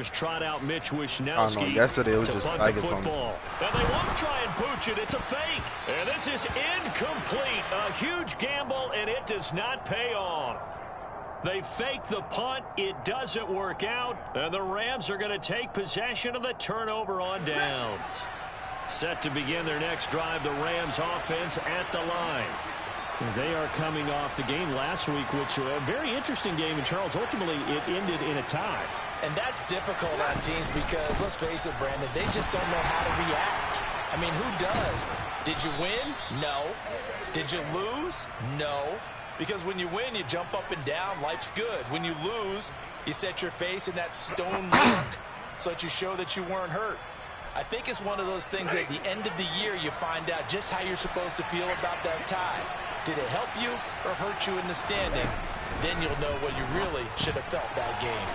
Niners trot out Mitch Wishnowsky. I don't know. Yesterday it was just like the football. And they won't try and pooch it. It's a fake. And this is incomplete. A huge gamble, and it does not pay off. They fake the punt. It doesn't work out. And the Rams are going to take possession of the turnover on downs. Set to begin their next drive, the Rams offense at the line. They are coming off the game last week, which was a very interesting game. And, Charles, ultimately it ended in a tie. And that's difficult on teams because, let's face it, Brandon, they just don't know how to react. I mean, who does? Did you win? No. Did you lose? No. Because when you win, you jump up and down. Life's good. When you lose, you set your face in that stone look so that you show that you weren't hurt. I think it's one of those things that at the end of the year you find out just how you're supposed to feel about that tie. Did it help you or hurt you in the standings? Then you'll know what you really should have felt that game.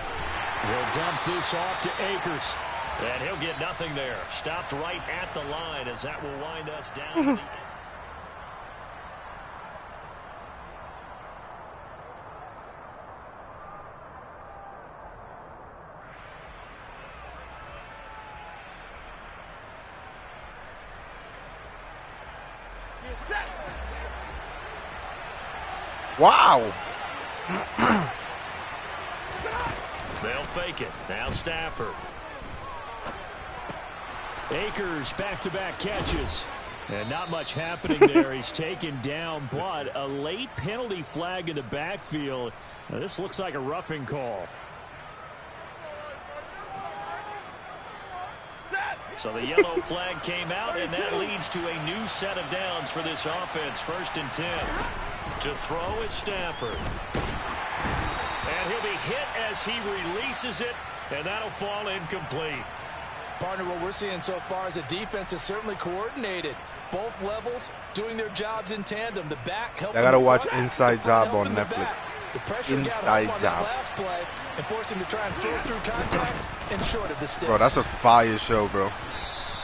He'll dump this off to Akers. And he'll get nothing there. Stopped right at the line as that will wind us down to the end. Wow. They'll fake it. Now Stafford. Akers back-to-back catches. And not much happening there. He's taken down, but a late penalty flag in the backfield. Now, this looks like a roughing call. So the yellow flag came out, and that leads to a new set of downs for this offense. 1st and 10. To throw is Stafford. And he'll be hit as he releases it, and that'll fall incomplete. Partner, what we're seeing so far is a defense is certainly coordinated. Both levels doing their jobs in tandem. The back helping. I gotta watch Inside Job on Netflix. The pressure Inside got Job. Last play and forced him to try and throw through contact and short of the sticks. Bro, that's a fire show, bro.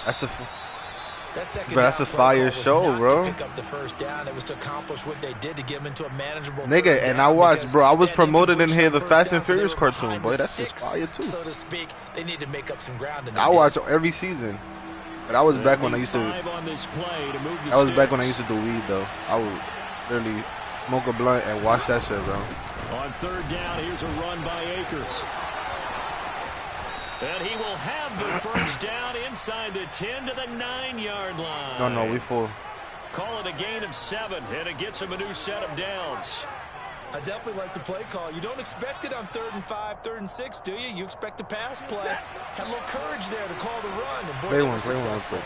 That's a fire show, bro. Pick up the first down. It was to accomplish what they did to get him into a manageable nigga, and I watched, bro. I was promoted in here the Fast and Furious cartoon, boy. That's just fire too. So to speak, they need to make up some ground. I watch every season, but I was back when I used to. I was back when I used to do weed, though. I would literally smoke a blunt and watch that shit, bro. On 3rd down, here's a run by Akers. And he will have the first down inside the 10 to the 9-yard line. No, we full. Call it a gain of 7, and it gets him a new set of downs. I definitely like the play call. You don't expect it on 3rd and 5, 3rd and 6, do you? You expect a pass play. Had a little courage there to call the run. And boy, play one, successful.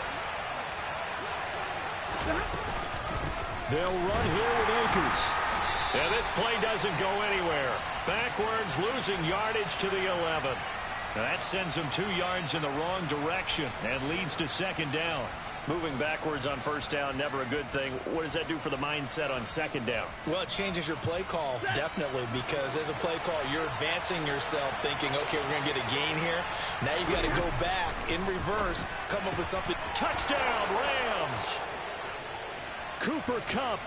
They'll run here with Akers. And this play doesn't go anywhere. Backwards, losing yardage to the 11. That sends him 2 yards in the wrong direction and leads to 2nd down. Moving backwards on 1st down, never a good thing. What does that do for the mindset on 2nd down? Well, it changes your play call, definitely, because as a play call, you're advancing yourself thinking, okay, we're going to get a gain here. Now you've got to go back in reverse, come up with something. Touchdown, Rams! Cooper Kupp,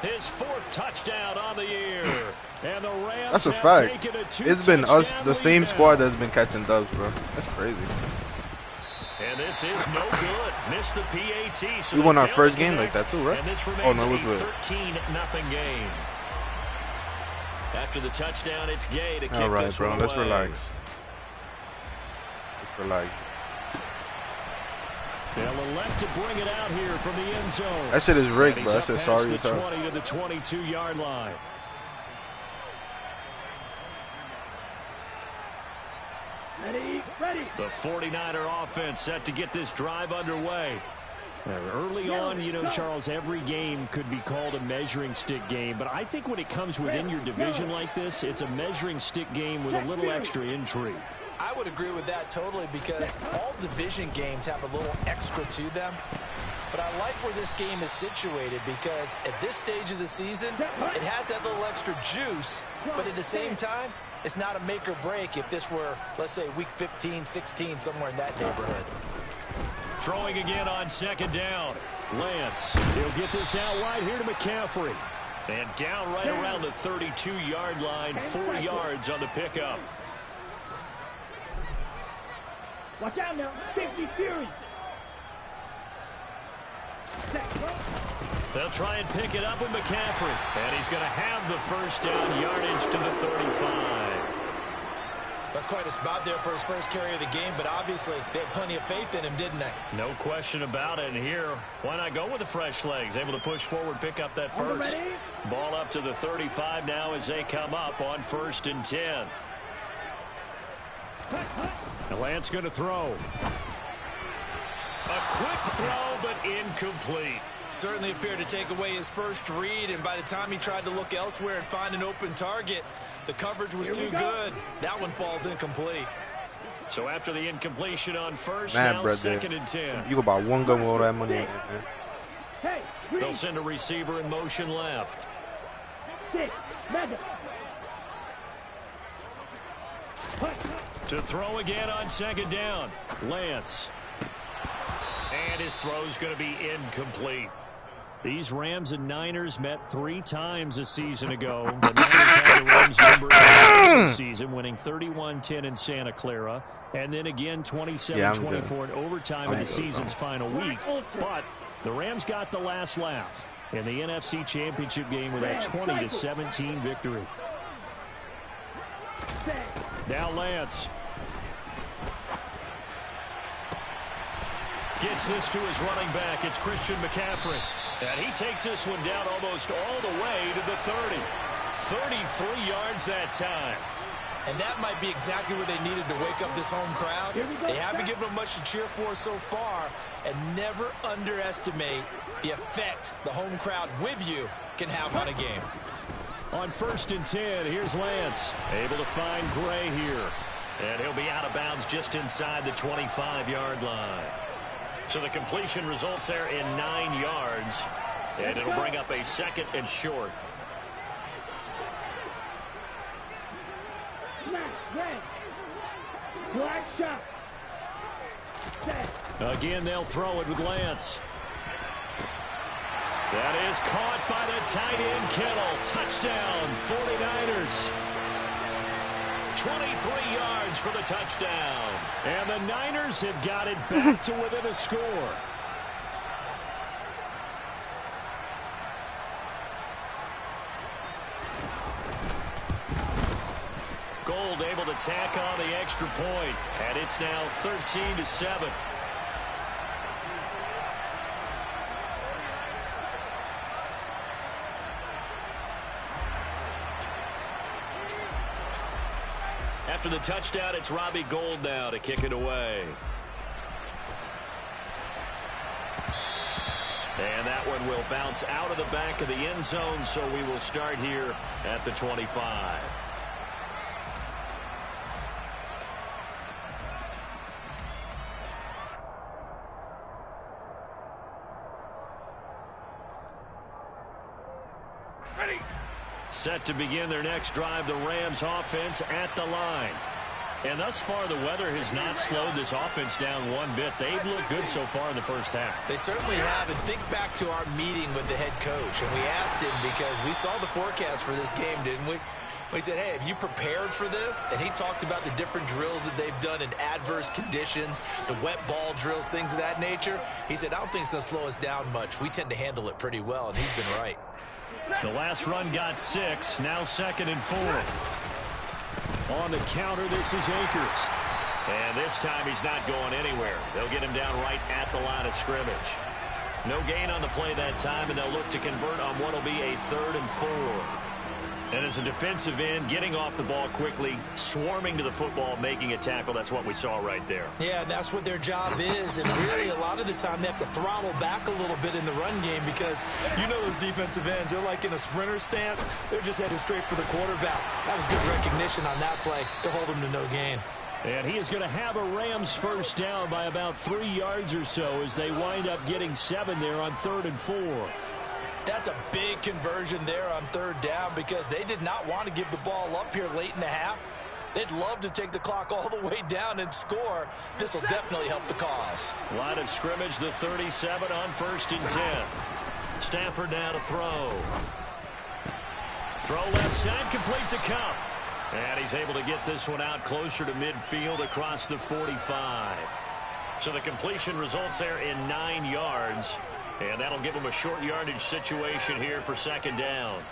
his 4th touchdown on the year. And the Rams that's a fact. It's been us, the same squad that's been catching dubs, bro. That's crazy. And this is no good. Missed the PAT. So we won our first game like that too, right? Oh no, it was 13-0 game. After the touchdown, it's Gay to kick all right, this bro. one Let's away. relax. Let's relax. They'll elect to bring it out here from the end zone. That shit is rigged, bro. That shit sorry as hell. 20 to the 22-yard line. Ready. The 49er offense set to get this drive underway. Early on, you know, Charles, every game could be called a measuring stick game, but I think when it comes within your division like this, it's a measuring stick game with a little extra intrigue. I would agree with that totally because all division games have a little extra to them. But I like where this game is situated because at this stage of the season, it has that little extra juice, but at the same time, it's not a make or break if this were, let's say, week 15, 16, somewhere in that neighborhood. Throwing again on 2nd down. Lance, he'll get this out wide here to McCaffrey. And down right around the 32-yard line, 4 yards on the pickup. Watch out now. Safety Fury. They'll try and pick it up with McCaffrey. And he's going to have the first down, yardage to the 35. That's quite a spot there for his first carry of the game, but obviously they had plenty of faith in him, didn't they? No question about it. And here, why not go with the fresh legs? Able to push forward, pick up that first. Ball up to the 35 now as they come up on 1st and 10. And Lance going to throw. A quick throw, but incomplete. Certainly appeared to take away his first read, and by the time he tried to look elsewhere and find an open target, the coverage was too good. That one falls incomplete. So after the incompletion on first, now 2nd and 10. You go buy one gun with all that money in Hey, they'll send a receiver in motion left. To throw again on 2nd down. Lance. And his throw's going to be incomplete. These Rams and Niners met 3 times a season ago. The Niners had the Rams number in the season, winning 31-10 in Santa Clara, and then again 27-24 in overtime in the season's final week. But the Rams got the last laugh in the NFC Championship game with that 20-17 victory. Now Lance. Gets this to his running back. It's Christian McCaffrey. And he takes this one down almost all the way to the 30. 33 yards that time. And that might be exactly where they needed to wake up this home crowd. They haven't given them much to cheer for so far. And never underestimate the effect the home crowd with you can have on a game. On 1st and 10, here's Lance. Able to find Gray here. And he'll be out of bounds just inside the 25-yard line. So the completion results there in 9 yards. And it'll bring up a 2nd and short. Again, they'll throw it with Lance. That is caught by the tight end Kittle. Touchdown, 49ers. 23 yards for the touchdown. And the Niners have got it back to within a score. Gold able to tack on the extra point. And it's now 13-7. After the touchdown, it's Robbie Gould now to kick it away. And that one will bounce out of the back of the end zone, so we will start here at the 25. Ready. Set to begin their next drive, the Rams offense at the line. And thus far, the weather has not slowed this offense down one bit. They've looked good so far in the first half. They certainly have. And think back to our meeting with the head coach. And we asked him because we saw the forecast for this game, didn't we? We said, hey, have you prepared for this? And he talked about the different drills that they've done in adverse conditions, the wet ball drills, things of that nature. He said, I don't think it's going to slow us down much. We tend to handle it pretty well, and he's been right. The last run got 6, now 2nd and 4. On the counter, this is Akers. And this time he's not going anywhere. They'll get him down right at the line of scrimmage. No gain on the play that time, and they'll look to convert on what will be a 3rd and 4. And as a defensive end, getting off the ball quickly, swarming to the football, making a tackle, that's what we saw right there. Yeah, that's what their job is. And really, a lot of the time, they have to throttle back a little bit in the run game because you know those defensive ends, they're like in a sprinter stance. They're just headed straight for the quarterback. That was good recognition on that play to hold him to no gain. And he is going to have a Rams first down by about 3 yards or so as they wind up getting 7 there on 3rd and 4. That's a big conversion there on 3rd down because they did not want to give the ball up here late in the half. They'd love to take the clock all the way down and score. This will definitely help the cause. Line of scrimmage, the 37 on 1st and 10. Stafford now to throw. Throw left side, complete to Cup. And he's able to get this one out closer to midfield across the 45. So the completion results there in 9 yards. And that'll give him a short yardage situation here for second down.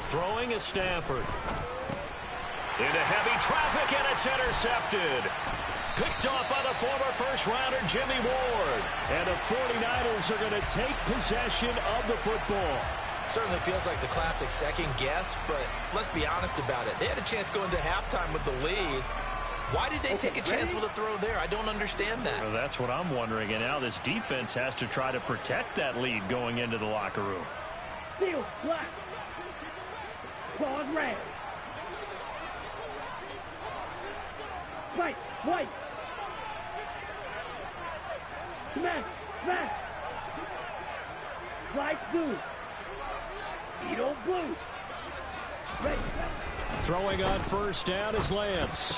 Throwing is Stafford. Into heavy traffic, and it's intercepted. Picked off by the former first-rounder Jimmy Ward. And the 49ers are going to take possession of the football. Certainly feels like the classic second guess, but let's be honest about it. They had a chance going to halftime with the lead. Why did they take a chance with a throw there? I don't understand that. Well, that's what I'm wondering. And now this defense has to try to protect that lead going into the locker room. Field, black. Claws red. White, white. Smash, smash. Slide blue. Beetle blue. Ready. Throwing on first down is Lance.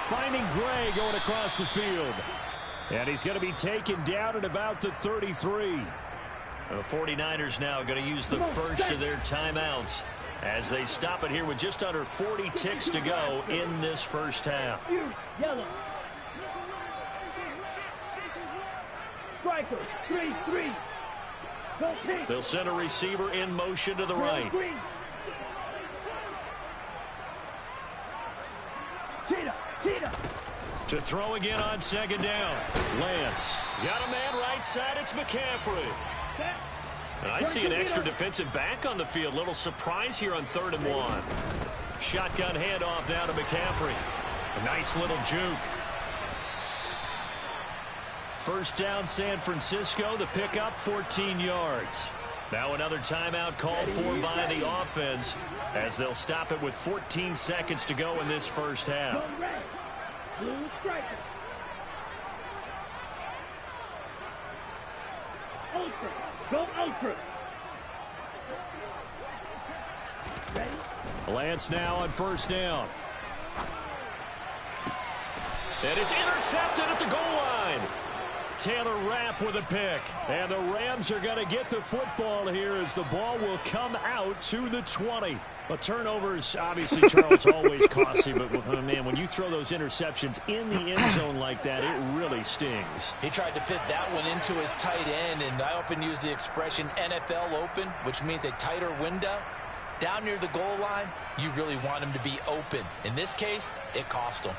Finding Gray going across the field. And he's going to be taken down at about the 33. The 49ers now going to use the first of their timeouts as they stop it here with just under 40 ticks to go in this first half. Yellow. Striker, 3-3. Go pink. They'll send a receiver in motion to the right. Green. Cheetah, cheetah. To throw again on second down. Lance. Got a man right side. It's McCaffrey. And I see an extra defensive back on the field. Little surprise here on 3rd and 1. Shotgun handoff down to McCaffrey. A nice little juke. First down, San Francisco. The pickup, 14 yards. Now another timeout called for by the offense as they'll stop it with 14 seconds to go in this first half. Go red. Blue striker. Ultra. Go ultra. Ready? Lance now on first down. And it's intercepted at the goal line. Taylor Rapp with a pick. And the Rams are going to get the football here as the ball will come out to the 20. But turnovers, obviously, Charles, always costly. But, man, when you throw those interceptions in the end zone like that, it really stings. He tried to fit that one into his tight end, and I often use the expression NFL open, which means a tighter window. Down near the goal line, you really want him to be open. In this case, it cost him.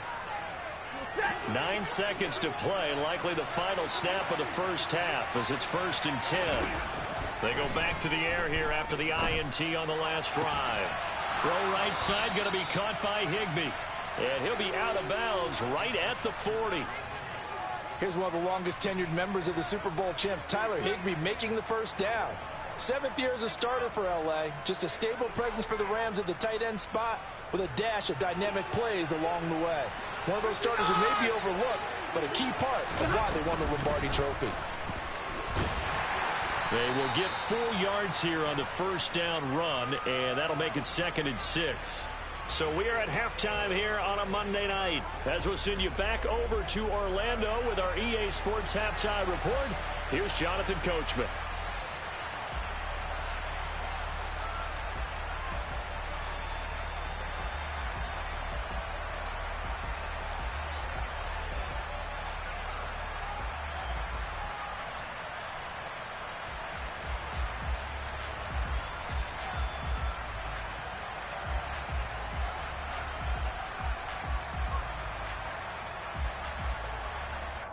9 seconds to play, likely the final snap of the first half as it's 1st and 10. They go back to the air here after the INT on the last drive. Throw right side, going to be caught by Higbee. And he'll be out of bounds right at the 40. Here's one of the longest tenured members of the Super Bowl champs, Tyler Higbee, making the first down. 7th year as a starter for LA. Just a stable presence for the Rams at the tight end spot with a dash of dynamic plays along the way. One of those starters who may be overlooked, but a key part of why they won the Lombardi Trophy. They will get 4 yards here on the first down run, and that'll make it 2nd and 6. So we are at halftime here on a Monday night. As we'll send you back over to Orlando with our EA Sports Halftime Report, here's Jonathan Coachman.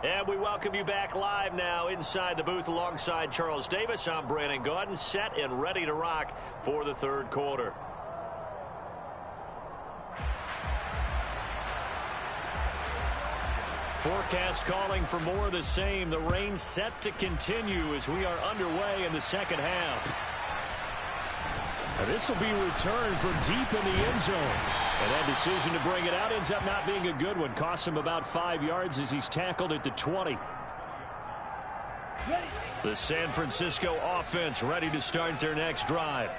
And we welcome you back live now inside the booth alongside Charles Davis. I'm Brandon Gaudin, set and ready to rock for the 3rd quarter. Forecast calling for more of the same. The rain set to continue as we are underway in the second half. And this will be returned from deep in the end zone. And that decision to bring it out ends up not being a good one. Costs him about 5 yards as he's tackled at the 20. The San Francisco offense ready to start their next drive.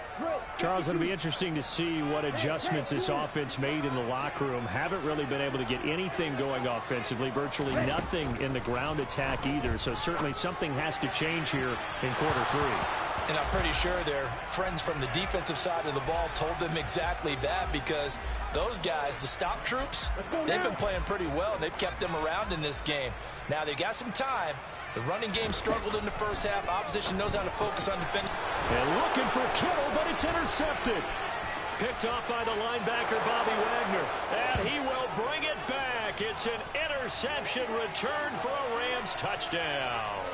Charles, it'll be interesting to see what adjustments this offense made in the locker room. Haven't really been able to get anything going offensively, virtually nothing in the ground attack either. So certainly something has to change here in quarter 3. And I'm pretty sure their friends from the defensive side of the ball told them exactly that, because those guys, the stop troops, they've been playing pretty well, and they've kept them around in this game. Now, they've got some time. The running game struggled in the first half. Opposition knows how to focus on defending. And looking for Kittle, but it's intercepted. Picked off by the linebacker, Bobby Wagner. And he will bring it back. It's an interception return for a Rams touchdown.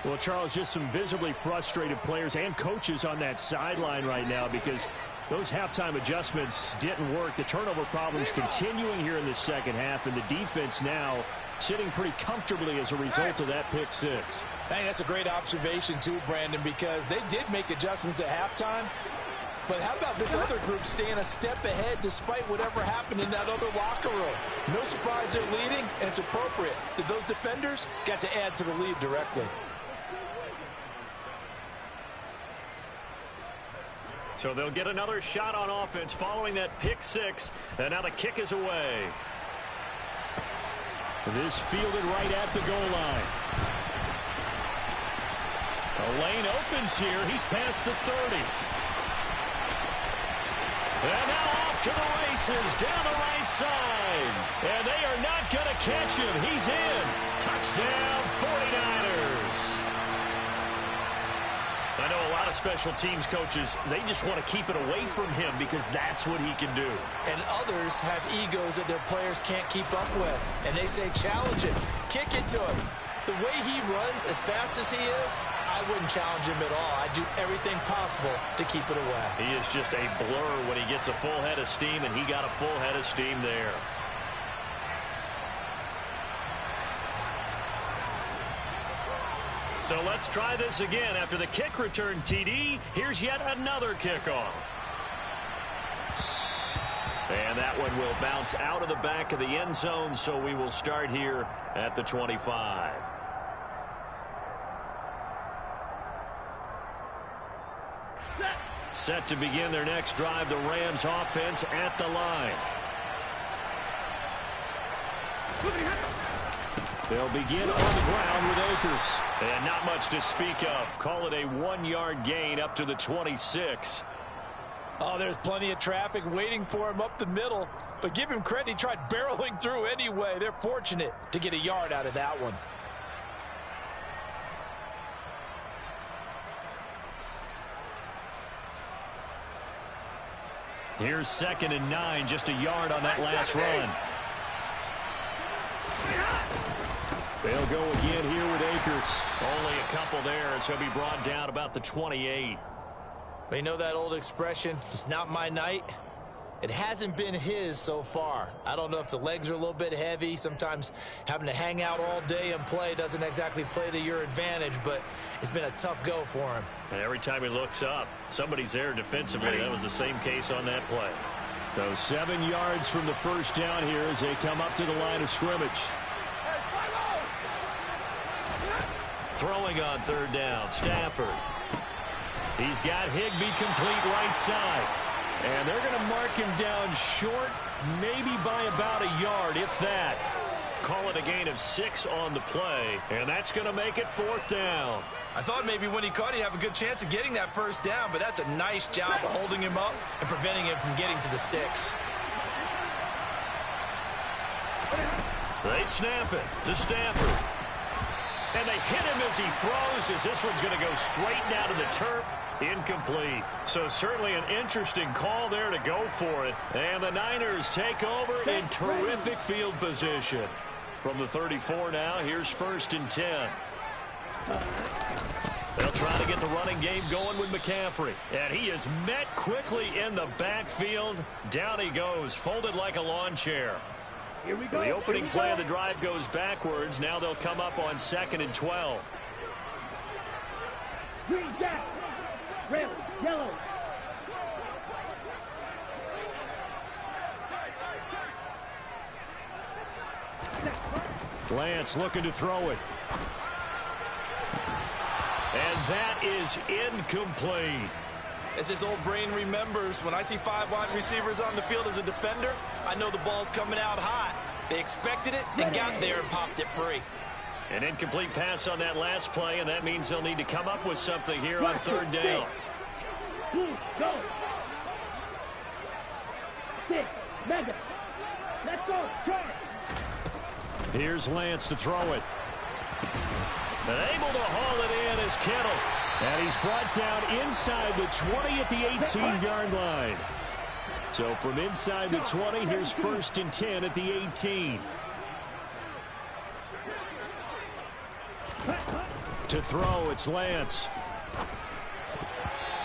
Well, Charles, just some visibly frustrated players and coaches on that sideline right now, because those halftime adjustments didn't work. The turnover problems continuing here in the second half, and the defense now sitting pretty comfortably as a result of that pick 6. Hey, that's a great observation too, Brandon, because they did make adjustments at halftime. But how about this other group staying a step ahead despite whatever happened in that other locker room? No surprise they're leading, and it's appropriate that those defenders got to add to the lead directly. So they'll get another shot on offense following that pick 6, and now the kick is away. This fielded right at the goal line. The lane opens here. He's past the 30. And now off to the races down the right side. And they are not going to catch him. He's in. Touchdown, 49ers. I know a lot of special teams coaches, they just want to keep it away from him because that's what he can do. And others have egos that their players can't keep up with. And they say, challenge him, kick it to him. The way he runs as fast as he is, I wouldn't challenge him at all. I'd do everything possible to keep it away. He is just a blur when he gets a full head of steam, and he got a full head of steam there. So let's try this again. After the kick return, TD, here's yet another kickoff. And that one will bounce out of the back of the end zone, so we will start here at the 25. Set to begin their next drive, the Rams offense at the line. They'll begin on the ground with Akers. And not much to speak of. Call it a 1-yard gain up to the 26. Oh, there's plenty of traffic waiting for him up the middle. But give him credit, he tried barreling through anyway. They're fortunate to get a yard out of that one. Here's 2nd and 9, just a yard on that last run. They'll go again here with Akers. Only a couple there as he'll be brought down about the 28. You know that old expression, it's not my night? It hasn't been his so far. I don't know if the legs are a little bit heavy. Sometimes having to hang out all day and play doesn't exactly play to your advantage, but it's been a tough go for him. And every time he looks up, somebody's there defensively. That was the same case on that play. So 7 yards from the first down here as they come up to the line of scrimmage. Throwing on 3rd down, Stafford. He's got Higbee complete right side. And they're going to mark him down short, maybe by about a yard, if that. Call it a gain of 6 on the play, and that's going to make it 4th down. I thought maybe when he caught, he'd have a good chance of getting that first down, but that's a nice job of holding him up and preventing him from getting to the sticks. They snap it to Stafford. And they hit him as he throws, as this one's going to go straight down to the turf. Incomplete. So certainly an interesting call there to go for it. And the Niners take over in terrific field position. From the 34 now, here's 1st and 10. They'll try to get the running game going with McCaffrey. And he is met quickly in the backfield. Down he goes, folded like a lawn chair. Here we So go. the opening play of the drive goes backwards. Now they'll come up on 2nd and 12. Green jack. Red, yellow. Lance looking to throw it. And that is incomplete. As his old brain remembers, when I see 5 wide receivers on the field as a defender, I know the ball's coming out hot. They expected it and got there and popped it free. An incomplete pass on that last play, and that means they'll need to come up with something here on third down. Go. 6, mega. Let's go. Charge. Here's Lance to throw it. And able to haul it in is Kittle. And he's brought down inside the 20 at the 18-yard line. So from inside the 20, here's 1st and 10 at the 18. To throw, it's Lance.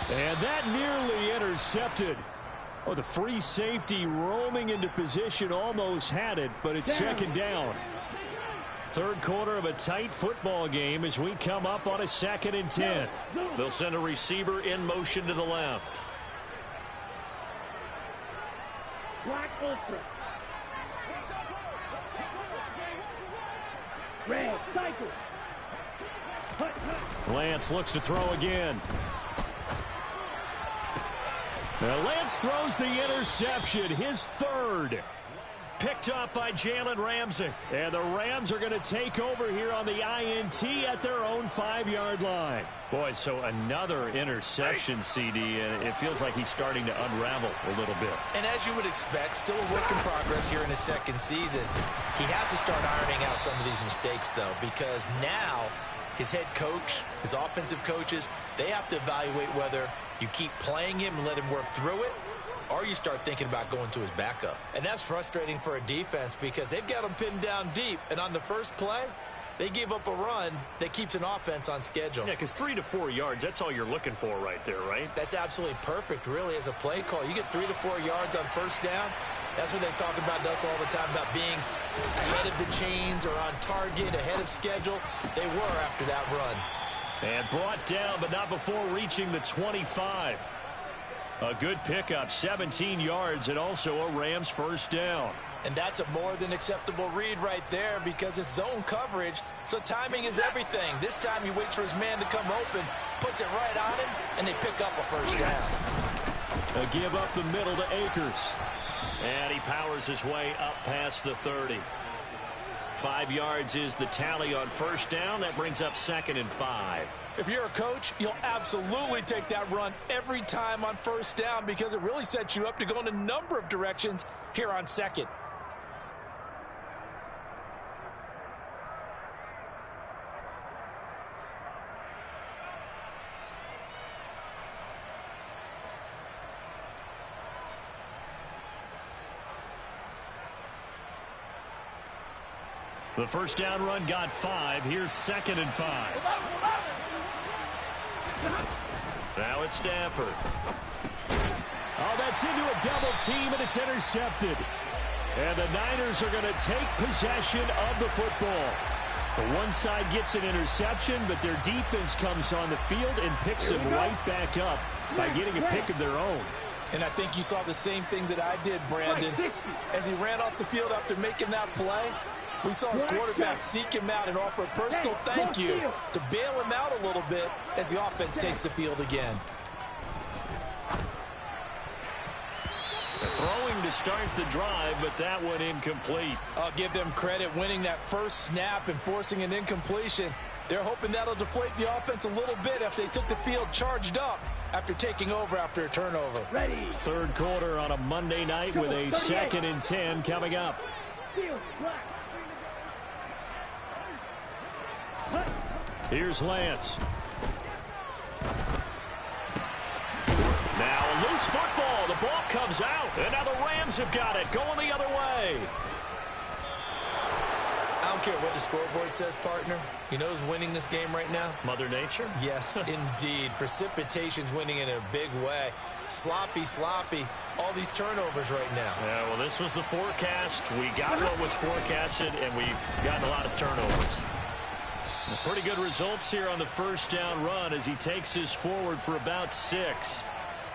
And that nearly intercepted. Oh, the free safety roaming into position almost had it, but it's second down. Third quarter of a tight football game as we come up on a 2nd and 10. They'll send a receiver in motion to the left. Black Ultra. Red cycle. Lance looks to throw again. Now Lance throws the interception, his 3rd. Picked up by Jalen Ramsey. And the Rams are going to take over here on the INT at their own 5-yard line. Boy, so another interception, CD, and it feels like he's starting to unravel a little bit. And as you would expect, still a work in progress here in his 2nd season. He has to start ironing out some of these mistakes, though, because now his head coach, his offensive coaches, they have to evaluate whether you keep playing him and let him work through it, or you start thinking about going to his backup. And that's frustrating for a defense because they've got him pinned down deep. And on the first play, they gave up a run that keeps an offense on schedule. Yeah, because 3 to 4 yards, that's all you're looking for right there, right? That's absolutely perfect, really, as a play call. You get 3 to 4 yards on first down. That's what they talk about to us all the time, about being ahead of the chains or on target, ahead of schedule. They were after that run. And brought down, but not before reaching the 25. A good pickup, 17 yards, and also a Rams first down. And that's a more than acceptable read right there because it's zone coverage, so timing is everything. This time he waits for his man to come open, puts it right on him, and they pick up a first down. A give up the middle to Akers. And he powers his way up past the 30. 5 yards is the tally on first down. That brings up 2nd and 5. If you're a coach, you'll absolutely take that run every time on first down because it really sets you up to go in a number of directions here on 2nd. The first down run got 5. Here's 2nd and 5. Now it's Stafford. Oh, that's into a double team, and it's intercepted. And the Niners are going to take possession of the football. The one side gets an interception, but their defense comes on the field and picks them right back up by getting a pick of their own. And I think you saw the same thing that I did, Brandon. As he ran off the field after making that play, we saw his quarterback seek him out and offer a personal thank you to bail him out a little bit as the offense takes the field again. Throwing to start the drive, but that one incomplete. I'll give them credit winning that first snap and forcing an incompletion. They're hoping that'll deflate the offense a little bit after they took the field charged up after taking over after a turnover. Ready. Third quarter on a Monday night with a 2nd and 10 coming up. Here's Lance. Now a loose football. The ball comes out. And now the Rams have got it. Going the other way. I don't care what the scoreboard says, partner. You know who's winning this game right now? Mother Nature? Yes, indeed. Precipitation's winning in a big way. Sloppy. All these turnovers right now. Yeah, well, this was the forecast. We got what was forecasted, and we've gotten a lot of turnovers. Pretty good results here on the first down run as he takes us forward for about 6.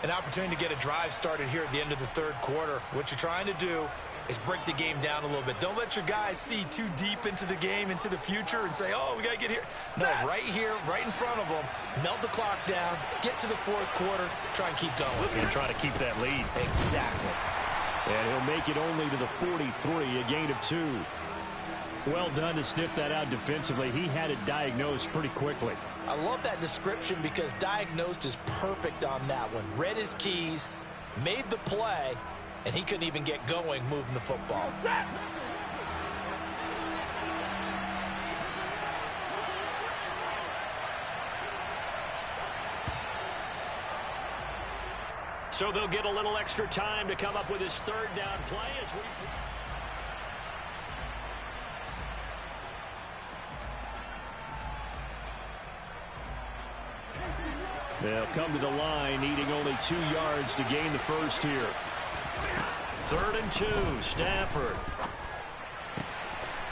An opportunity to get a drive started here at the end of the third quarter. What you're trying to do is break the game down a little bit. Don't let your guys see too deep into the game, into the future, and say, oh, we got to get here. No, right here, right in front of them, melt the clock down, get to the fourth quarter, try and keep going. And try to keep that lead. Exactly. And he'll make it only to the 43, a gain of 2. Well done to sniff that out defensively. He had it diagnosed pretty quickly. I love that description because diagnosed is perfect on that one. Read his keys, made the play, and he couldn't even get going moving the football. So they'll get a little extra time to come up with his third down play as we... They'll come to the line, needing only 2 yards to gain the first here. 3rd and 2, Stafford.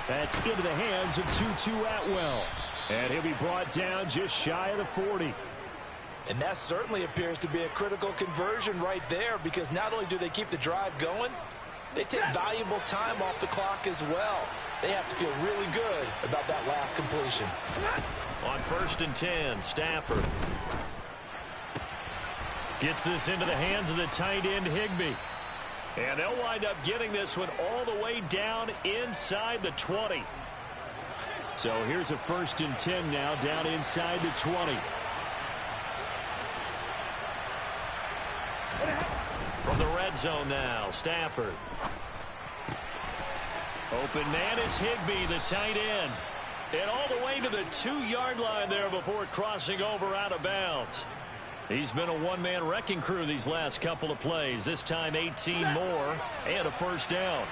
That's into the hands of Tutu Atwell. And he'll be brought down just shy of the 40. And that certainly appears to be a critical conversion right there, because not only do they keep the drive going, they take valuable time off the clock as well. They have to feel really good about that last completion. On 1st and 10, Stafford gets this into the hands of the tight end, Higbee. And they'll wind up getting this one all the way down inside the 20. So here's a 1st and 10 now, down inside the 20. From the red zone now, Stafford. Open man is Higbee, the tight end. And all the way to the 2-yard line there before crossing over out of bounds. He's been a one-man wrecking crew these last couple of plays. This time 18 more and a first down.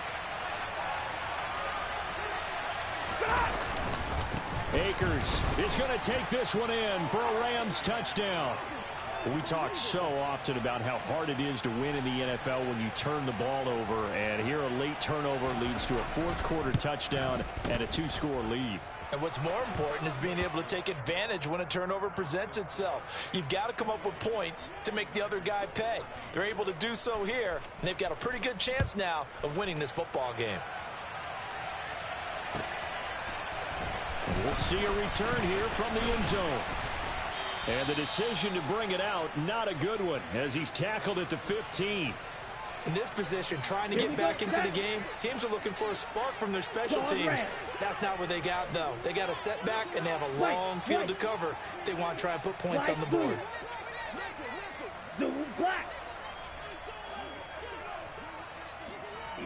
Akers is going to take this one in for a Rams touchdown. We talk so often about how hard it is to win in the NFL when you turn the ball over. And here a late turnover leads to a fourth-quarter touchdown and a 2-score lead. And what's more important is being able to take advantage when a turnover presents itself. You've got to come up with points to make the other guy pay. They're able to do so here, and they've got a pretty good chance now of winning this football game. And we'll see a return here from the end zone. And the decision to bring it out, not a good one, as he's tackled at the 15. In this position, trying to get back into the game, teams are looking for a spark from their special teams. That's not what they got, though. They got a setback, and they have a long field to cover if they want to try and put points on the board. Black.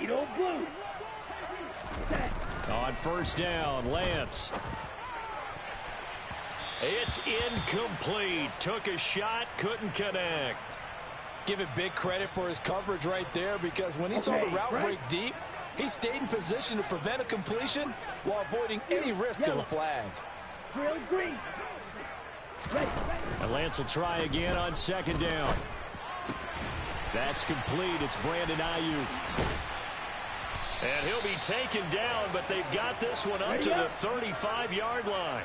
Edo blue. On 1st down, Lance. It's incomplete. Took a shot, couldn't connect. Give it big credit for his coverage right there, because when he saw the route break deep, he stayed in position to prevent a completion while avoiding any risk of a flag. Green. And Lance will try again on 2nd down. That's complete. It's Brandon Ayuk. And he'll be taken down, but they've got this one up to the 35-yard line.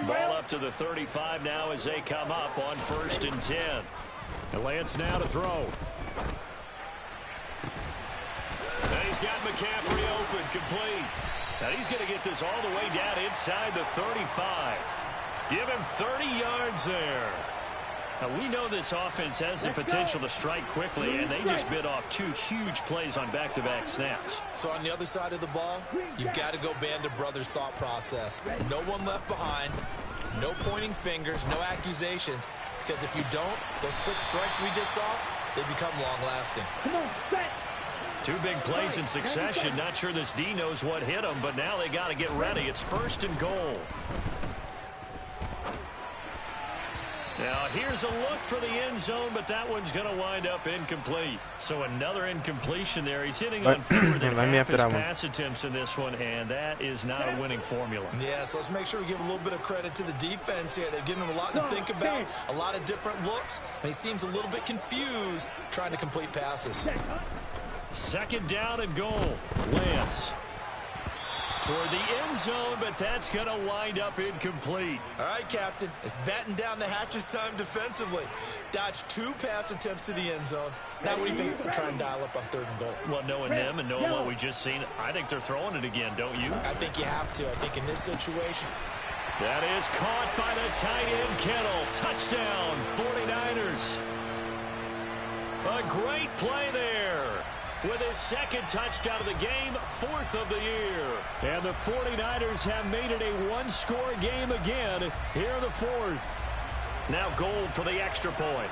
Ball up to the 35 now as they come up on 1st and 10. And Lance now to throw. And he's got McCaffrey open, complete. Now he's going to get this all the way down inside the 35. Give him 30 yards there. Now we know this offense has the potential to strike quickly, and they just bit off 2 huge plays on back-to-back snaps. So on the other side of the ball, you've got to go Band of Brothers thought process. No one left behind, no pointing fingers, no accusations, because if you don't, those quick strikes we just saw, they become long-lasting. Come on, set. 2 big plays in succession. Not sure this D knows what hit him, but now they got to get ready. It's 1st and goal. Now, here's a look for the end zone, but that one's going to wind up incomplete. So another incompletion there. He's hitting on fewer than half his pass attempts in this one, and that is not a winning formula. Yeah, so let's make sure we give a little bit of credit to the defense here. They've given him a lot to think about, a lot of different looks, and he seems a little bit confused trying to complete passes. 2nd down and goal. Lance. toward the end zone, but that's going to wind up incomplete. All right, Captain. It's batten down the hatches time defensively. Dodged 2 pass attempts to the end zone. Now what do you think they'll try and dial up on 3rd and goal? Well, knowing them and knowing what we just seen, I think they're throwing it again, don't you? I think you have to. I think in this situation. That is caught by the tight end, Kittle. Touchdown, 49ers. A great play there. With his 2nd touchdown of the game, 4th of the year. And the 49ers have made it a 1-score game again here in the 4th. Now Gold for the extra point.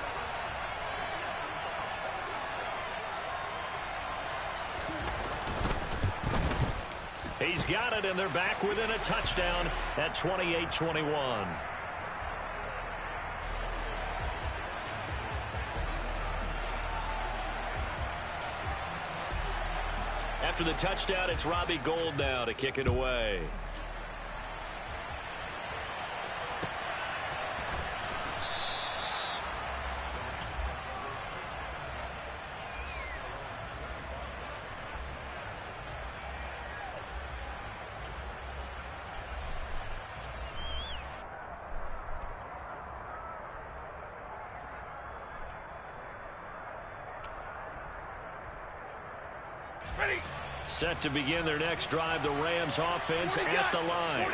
He's got it, and they're back within a touchdown at 28-21. After the touchdown, it's Robbie Gould now to kick it away. Set to begin their next drive, the Rams offense at the line.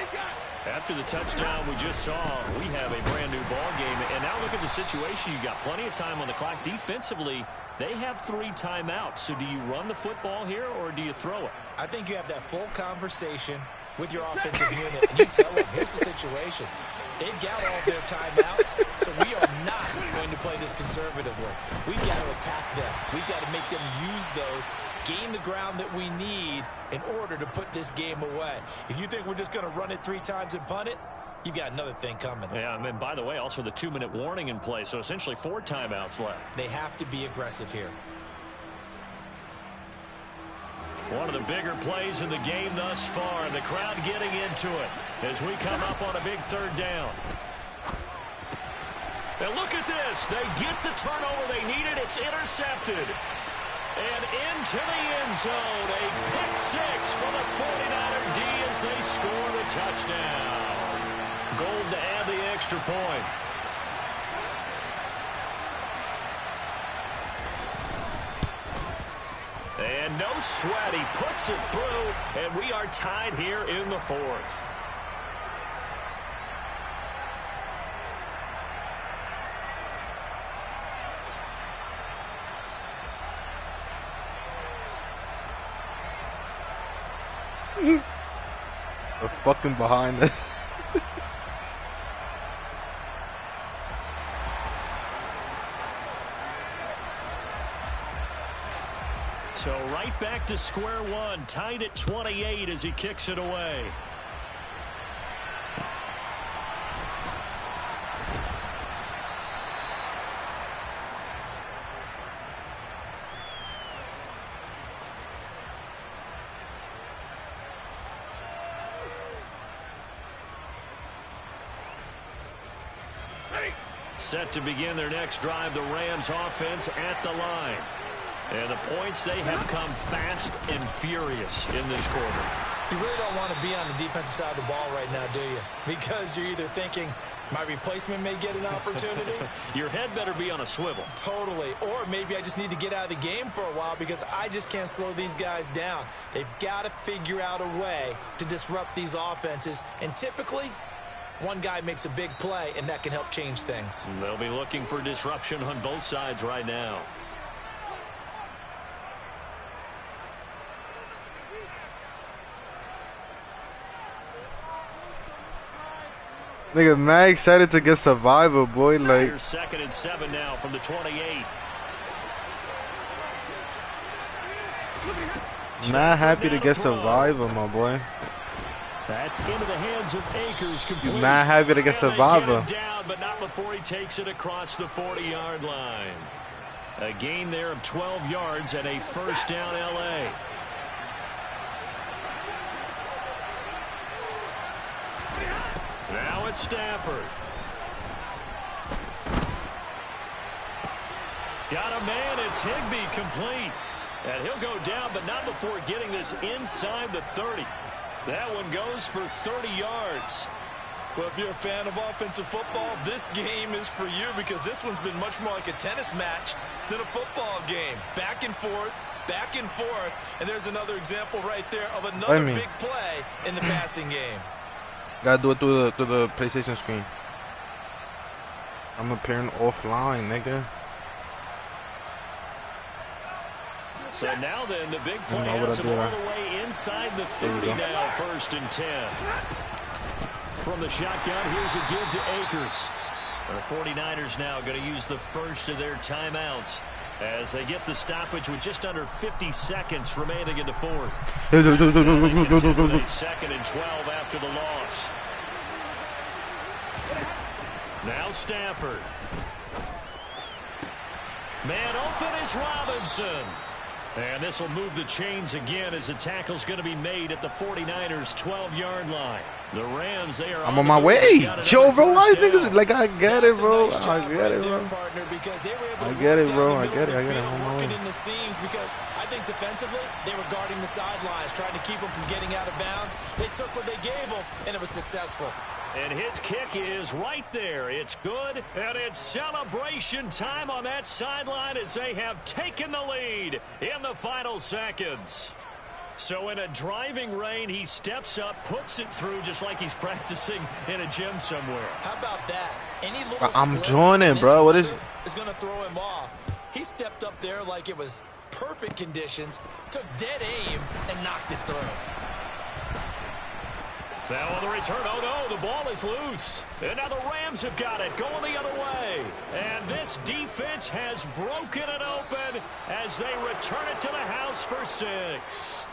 After the touchdown we just saw, we have a brand new ball game. And now look at the situation. You've got plenty of time on the clock. Defensively, they have 3 timeouts. So do you run the football here or do you throw it? I think you have that full conversation with your offensive unit, and you tell them, here's the situation. They've got all their timeouts, so we are not going to play this conservatively. We've got to attack them. We've got to make them use those, gain the ground that we need in order to put this game away. If you think we're just going to run it 3 times and punt it, you've got another thing coming. Yeah, and by the way, also the 2-minute warning in play, so essentially 4 timeouts left. They have to be aggressive here. One of the bigger plays in the game thus far, and the crowd getting into it as we come up on a big 3rd down. And look at this. They get the turnover they needed. It's intercepted. And into the end zone. A pick 6 for the 49er D as they score the touchdown. Gold to add the extra point. And no sweat. He puts it through, and we are tied here in the 4th. They're fucking behind us. So right back to square one, tied at 28 as he kicks it away. Set to begin their next drive, the Rams offense at the line. And the points, they have come fast and furious in this quarter. You really don't want to be on the defensive side of the ball right now, do you? Because you're either thinking, my replacement may get an opportunity. Your head better be on a swivel. Totally. Or maybe I just need to get out of the game for a while because I just can't slow these guys down. They've got to figure out a way to disrupt these offenses. And typically, one guy makes a big play, and that can help change things. They'll be looking for disruption on both sides right now. Nigga, mad excited to get Survivor, boy. Like, 2nd and 7 now from the 28. mad happy to get Survivor, my boy. That's into the hands of Akers. Complete. You mad happy to get Survivor. Down, but not before he takes it across the 40-yard line. A gain there of 12 yards and a first down, LA. Now it's Stafford. Got a man. It's Higbee complete. And he'll go down, but not before getting this inside the 30. That one goes for 30 yards. Well, if you're a fan of offensive football, this game is for you because this one's been much more like a tennis match than a football game. Back and forth, and there's another example right there of another big play in the passing game. Gotta do it through the PlayStation screen. I'm appearing offline, nigga. So now then, the big play has him all the way inside the 30 now, 1st and 10. From the shotgun, here's a give to Akers. The 49ers now going to use the first of their timeouts as they get the stoppage with just under 50 seconds remaining in the 4th. 2nd and 12 after the loss. Now Stafford. Man open is Robinson. And this will move the chains again as the tackle's going to be made at the 49ers' 12-yard line. The Rams, they are I'm on my way. Yo, bro, why niggas like I get it, bro. I get it, bro. I get it, bro. I get it. I'm on my way. In the seams because I think defensively they were guarding the sidelines, trying to keep them from getting out of bounds. They took what they gave them, and it was successful. And his kick is right there. It's good, and it's celebration time on that sideline as they have taken the lead in the final seconds. So in a driving rain, he steps up, puts it through just like he's practicing in a gym somewhere. How about that? Any little I'm joining, bro. What is going to throw him off? He stepped up there like it was perfect conditions, took dead aim, and knocked it through. Now on the return, oh no, the ball is loose. And now the Rams have got it, going the other way. And this defense has broken it open as they return it to the house for 6.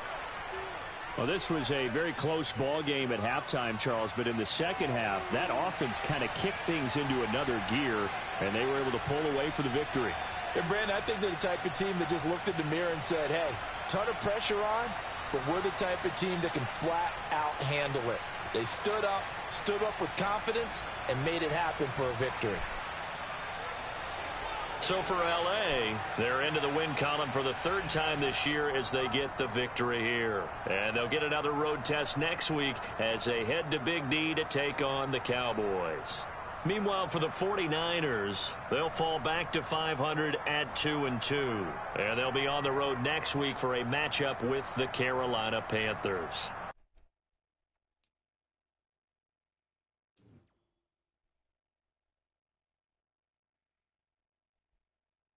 Well, this was a very close ball game at halftime, Charles, but in the second half, that offense kind of kicked things into another gear, and they were able to pull away for the victory. And Brandon, I think they're the type of team that just looked in the mirror and said, hey, ton of pressure on, but we're the type of team that can flat out handle it. They stood up with confidence, and made it happen for a victory. So for LA, they're into the win column for the 3rd time this year as they get the victory here. And they'll get another road test next week as they head to Big D to take on the Cowboys. Meanwhile, for the 49ers, they'll fall back to 500 at 2-2. And they'll be on the road next week for a matchup with the Carolina Panthers.